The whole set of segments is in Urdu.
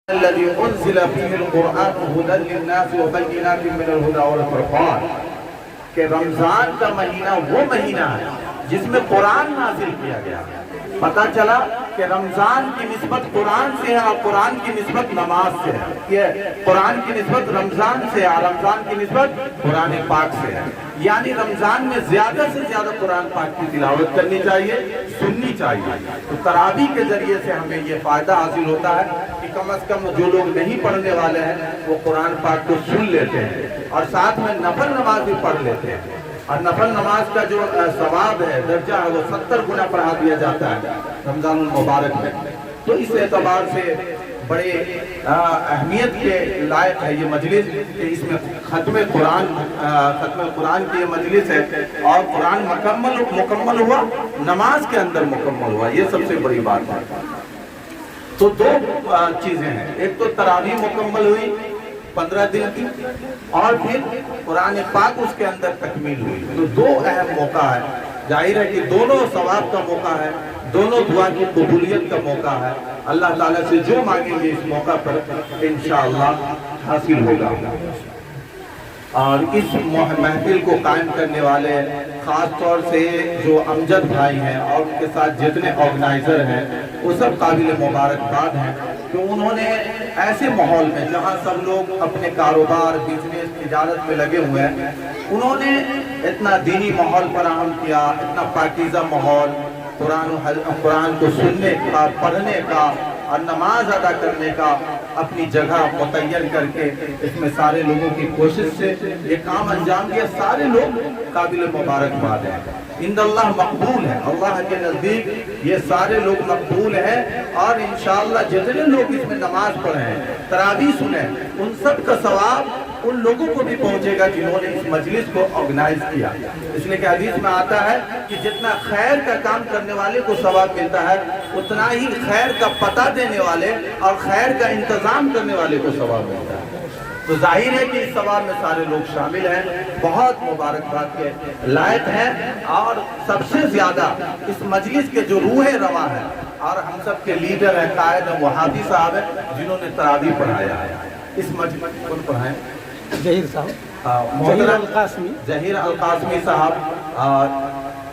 الذي انزل فيه القرآن هدى للناس وبينات من الهدى والفرقان کہ رمضان کا مہینہ وہ مہینہ ہے جس میں قرآن نازل کیا گیا. پتہ چلا کہ رمضان کی نسبت قرآن سے ہے اور قرآن کی نسبت نماز سے ہے. یہ قرآن کی نسبت رمضان سے ہے اور رمضان کی نسبت قرآن پاک سے ہے. یعنی رمضان میں زیادہ سے زیادہ قرآن پاک کی تلاوت کرنی چاہیے, سننی چاہیے. تو تراویح کے ذریعے سے ہمیں یہ فائدہ حاصل ہوتا ہے کہ کم از کم جو لوگ نہیں پڑھنے والے ہیں وہ قرآن پاک کو سن لیتے ہیں اور ساتھ میں نفل نماز بھی پڑھ لیتے ہیں. اور نفل نماز کا جو ثواب ہے, درجہ ہے, وہ 70 گنا بڑھا دیا جاتا ہے رمضان المبارک میں. تو اس اعتبار سے بڑے اہمیت کے لائق ہے یہ مجلس کہ اس میں ختم قرآن کی یہ مجلس ہے اور قرآن مکمل ہوا, نماز کے اندر مکمل ہوا. یہ سب سے بڑی بات ہے. تو دو چیزیں ہیں, ایک تو تراویح مکمل ہوئی 15 دن کی اور پھر قرآن پاک اس کے اندر تکمیل ہوئی. تو دو اہم موقع ہے. ظاہر ہے کہ دونوں ثواب کا موقع ہے, دونوں دعا کی قبولیت کا موقع ہے. اللہ تعالیٰ سے جو مانگیں گے اس موقع پر انشاءاللہ حاصل ہوگا. اور اس محفل کو قائم کرنے والے خاص طور سے جو امجد بھائی ہیں اور ان کے ساتھ جتنے آرگنائزر ہیں وہ سب قابل مبارکباد ہیں کہ انہوں نے ایسے ماحول میں جہاں سب لوگ اپنے کاروبار, بزنس, تجارت میں لگے ہوئے ہیں, انہوں نے اتنا دینی ماحول فراہم کیا, اتنا پاکیزہ ماحول, قرآن کو سننے کا, پڑھنے کا اور نماز ادا کرنے کا اپنی جگہ متعین کر کے اس میں سارے لوگوں کی کوشش سے یہ کام انجام دیا. سارے لوگ قابل مبارکباد ہیں, عند اللہ مقبول ہے. اللہ کے نزدیک یہ سارے لوگ مقبول ہیں اور انشاءاللہ جتنے لوگ اس میں نماز پڑھیں, تراویح سنیں, ان سب کا ثواب ان لوگوں کو بھی پہنچے گا جنہوں نے اس مجلس کو آرگنائز کیا. اس لیے کہ حدیث میں آتا ہے کہ جتنا خیر کا کام کرنے والے کو ثواب ملتا ہے اتنا ہی خیر کا پتہ دینے والے اور خیر کا انتظام کرنے والے کو ثواب ملتا ہے. تو ظاہر ہے کہ اس ثواب میں سارے لوگ شامل ہیں, بہت مبارکباد کے لائق ہیں. اور سب سے زیادہ اس مجلس کے جو روح رواں ہے اور ہم سب کے لیڈر ہیں, قائد ہیں, وہ حافظ صاحب ہیں جنہوں نے تراویح پڑھایا ہے. اس مجلس کون پڑھائیں؟ ظہیر صاحب, ظہیر القاسمی صاحب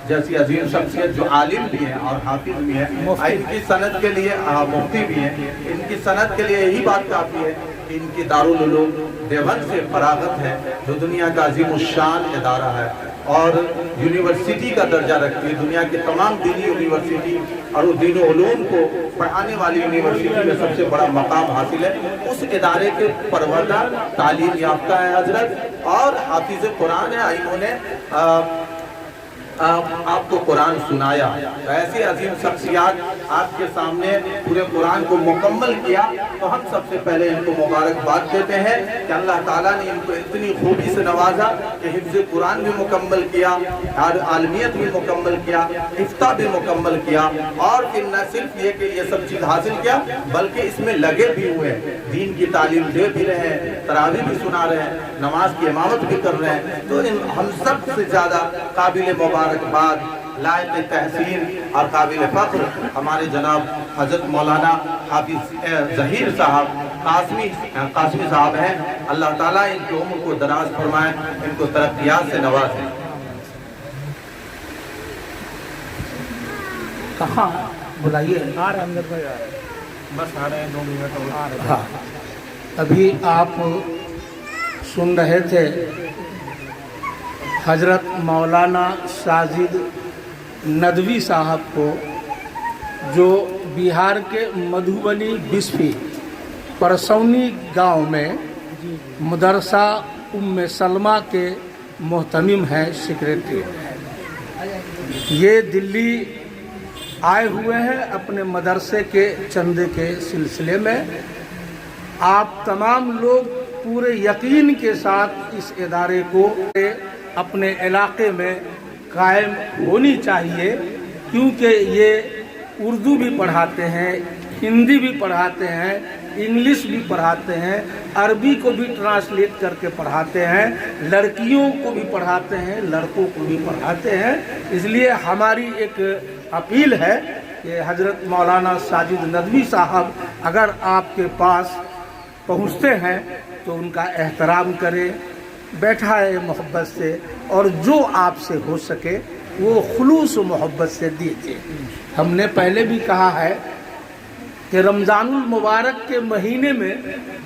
جیسی عظیم شخصیت جو عالم بھی ہیں اور حافظ بھی ہیں. ان کی سند کے لیے مفتی بھی ہیں. ان کی سند کے لیے یہی بات کافی ہے کہ ان کی دارالعلوم دیوبند سے فراغت ہے جو دنیا کا عظیم الشان ادارہ ہے اور یونیورسٹی کا درجہ رکھتی ہے. دنیا کی تمام دینی یونیورسٹی اور دین و علوم کو پڑھانے والی یونیورسٹی میں سب سے بڑا مقام حاصل ہے. اس ادارے کے پروردہ, تعلیم یافتہ ہے حضرت اور حافظ قرآن ہے. انہوں نے آپ کو قرآن سنایا. ایسی عظیم شخصیات آپ کے سامنے پورے قرآن کو مکمل کیا تو ہم سب سے پہلے ان کو مبارکباد دیتے ہیں کہ اللہ تعالیٰ نے ان کو اتنی خوبی سے نوازا کہ حفظ قرآن بھی مکمل کیا اور عالمیت بھی مکمل کیا, افتاء بھی مکمل کیا اور پھر نہ صرف یہ کہ یہ سب چیز حاصل کیا بلکہ اس میں لگے بھی ہوئے, دین کی تعلیم دے بھی رہے ہیں, تراویح بھی سنا رہے ہیں, نماز کی امامت بھی کر رہے ہیں. تو ہم سب سے زیادہ قابل مبارکباد, لائق تحسین اور قابل فخر ہمارے جناب حضرت مولانا حافظ ظہیر صاحب قاسمی صاحب ہیں. اللہ تعالیٰ ان کی عمر کو دراز فرمائے, ان کو ترقیات سے نوازے. کہاں بلائیے؟ بس آ رہے ہیں 2 منٹ. ہاں, ابھی آپ سن رہے تھے حضرت مولانا ساجد ندوی صاحب کو جو بہار کے مدھوبنی بسفی پرسونی گاؤں میں مدرسہ ام سلمہ کے محتمم ہیں, سیکریٹری. یہ دلی آئے ہوئے ہیں اپنے مدرسے کے چندے کے سلسلے میں. آپ تمام لوگ پورے یقین کے ساتھ اس ادارے کو اپنے علاقے میں قائم ہونی چاہیے کیونکہ یہ اردو بھی پڑھاتے ہیں, ہندی بھی پڑھاتے ہیں, انگلش بھی پڑھاتے ہیں, عربی کو بھی ٹرانسلیٹ کر کے پڑھاتے ہیں, لڑکیوں کو بھی پڑھاتے ہیں, لڑکوں کو بھی پڑھاتے ہیں. اس لیے ہماری ایک اپیل ہے کہ حضرت مولانا ساجد ندوی صاحب اگر آپ کے پاس پہنچتے ہیں تو ان کا احترام کریں، بیٹھائے محبت سے، اور جو آپ سے ہو سکے وہ خلوص و محبت سے دیجیے۔ ہم نے پہلے بھی کہا ہے کہ رمضان المبارک کے مہینے میں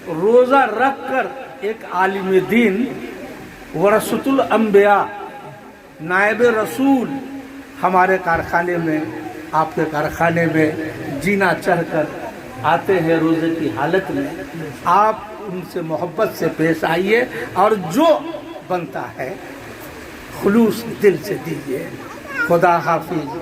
روزہ رکھ کر ایک عالم دین، ورثۃ الانبیاء، نائب رسول ہمارے کارخانے میں، آپ کے کارخانے میں جینا چاہ کر آتے ہیں روزے کی حالت میں، آپ ان سے محبت سے پیش آئیے اور جو بنتا ہے خلوص دل سے دیجیے۔ خدا حافظ۔